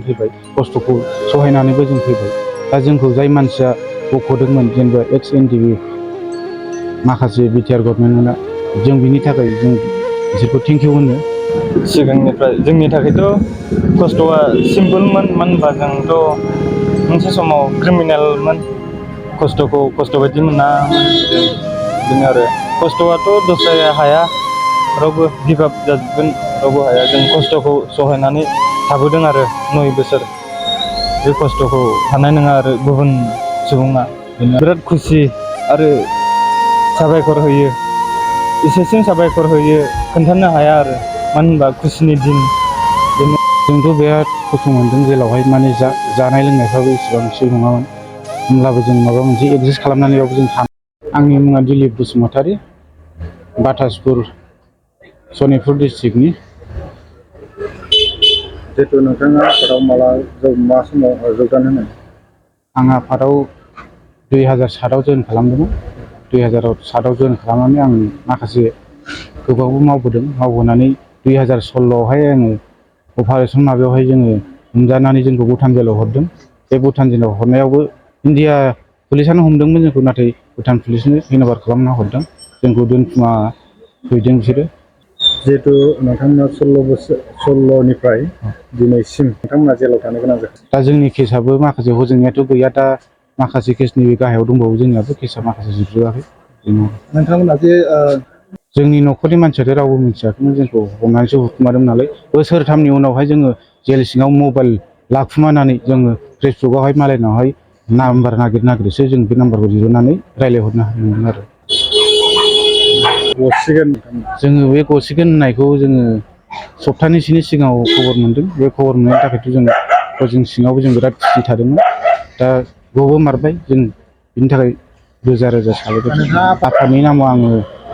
फैबाय खस्थ'खौ सहायनानैबो जों फैबाय। दा जोंखौ जाय मानसिया बख'दोंमोन जेनेबा एक्स एनडिबि माखासे बिटिआर गभर्नमेन्टआ जों बिनि थाखाय जों बिसोरखौ थेंकिउ होनो। सिगांनिफ्राय जोंनि थाखायथ' खस्थ'आ सिम्पोलमोन, मानो होनबा जोंथ' मोनसे समाव क्रिमिनेलमोन। खस्थ' बायदि मोनामोन जों, बेनो आरो खस्थ'आथ' दस्राया हाया, रावबो गिभ आप जाजोबगोन, रावबो हाया। जों खस्थ'खौ सहायनानै थाबोदों आरो 9 बोसोर। बे खस्थ'खौ हानाय नङा आरो गुबुन सुबुङा। बिराद खुसि आरो साबायखर होयो, इसोरसिम साबायखर होयो, खोन्थानो हाया आरो, मानो होनबा खुसिनि दिन। जोंथ' बिराद खस्थ' मोनदों जेलावहाय, माने जानाय लोंनायफ्राबो इसेबां थिग नङामोन। होमब्लाबो जों माबा मोनसे एडजास्ट खालामनानैबाबो जों थानो। आंनि मुङा दिलिप बसुमतारी, बाटासपुर सनितपुर डिस्ट्रिक्टनि। जिहेतु नोंथाङा आफादाव मा समाव जगदान होनो? आं आफादाव 2007आव जइन खालामदोंमोन। 2007आव जइन खालामनानै आं माखासे गोबावबो मावबोदों। मावबोनानै 2016आवहाय आङो अपारेसन माबायावहाय जोङो हमजानानै जोंखौ भुटान जेलाव हरदों। बे भुटान जेलाव हरनायावबो इन्डिया पुलिसानो हमदोंमोन जोंखौ, नाथाय भुटान पुलिसनो हेन्डअभार खालामना हरदों। जोंखौ दोनखुमा हैदों बिसोरो। जिहेतु नोंथांमोना 16निफ्राय दिनैसिम नोंथांमोना जेलाव थानो गोनां जादों। दा जोंनि केसआबो माखासे हजोंनियाथ' गैया, दा माखासे केसनि गाहायाव दंबावो। जोंनियाबो केसआ माखासे जोबजोबाखै। नोंथांमोना जे जोंनि न'खरनि मानसियाथ' रावबो मिथियाखैमोन, जोंखौ हमनानैसो हरखुमादों नालाय। बोसोरथामनि उनावहाय जोङो जेल सिङाव मबाइल लाखुमानानै जोङो फेसबुकआवहाय मालायनावहाय नाम्बार नागिरसो जों बे नाम्बारखौ दिहुननानै रायज्लायहरनो हादोंमोन आरो। गसिगोन जोङो बे गसिगोन होननायखौ जोङो सप्तानैसोनि सिगाङाव खबर मोन्दों। बे खबर मोननायनि थाखायथ' जों हजों सिङावबो जों बिराद खुसि थादोंमोन। दा गबोमारबाय, जों बिनि थाखाय रोजा रोजा साबायखर। आफादनि नामाव आङो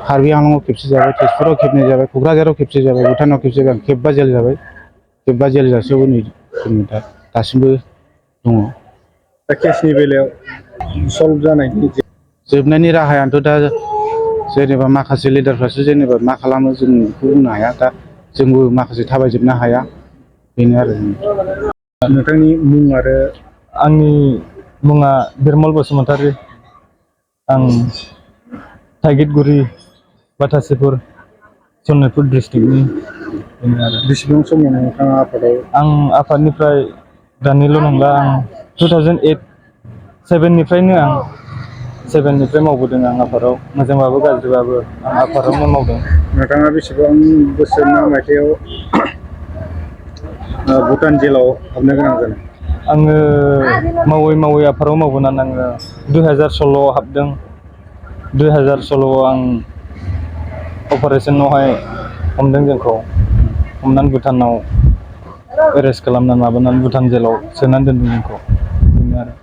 कार्बि आंलंआव खेबसे जाबाय, तेजपुराव खेबनै जाबाय, क'क्राझाराव खेबसे जाबाय, भुटानाव खेबसे जाबाय, खेबबा जेल जाबाय। खेबबा जेल जासेयावबो नै जों दासिमबो दङ। दा केसनि बेलायाव सल्भ जानायनि जोबनायनि राहायानोथ' दा जेनेबा माखासे लिडारफ्रासो जेनेबा मा खालामो जों बेखौ बुंनो हाया। दा जोंबो माखासे थाबायजोबनो हाया, बेनो आरो। नोंथांनि मुं आरो? आंनि मुङा बिरमल बसुमतारी। आं थाइगिरगुरि बाटासिपुर सनितपुर डिस्ट्रिक्टनि। बेसेबां समाव नोंथाङा आफादाव? आं आफादनिफ्राय दानिल' नंला, आं 2007निफ्रायनो आं 7निफ्राय मावबोदों। आं आफादाव मोजांबाबो गाज्रिबाबो आं आफादावनो मावदों। नोंथाङा बेसेबां बोसोर मा मायथाइयाव भुटान जेलाव हाबनो गोनां जादों? आङो मावै आफादाव मावबोनानै आङो 2016आव हाबदों। 2016आव आं अपारेसनावहाय हमदों, जोंखौ हमनानै भुटानाव एरेस्ट खालामनानै माबानानै भुटान जेलाव सोनानै दोनदों जोंखौ, बेनो आरो।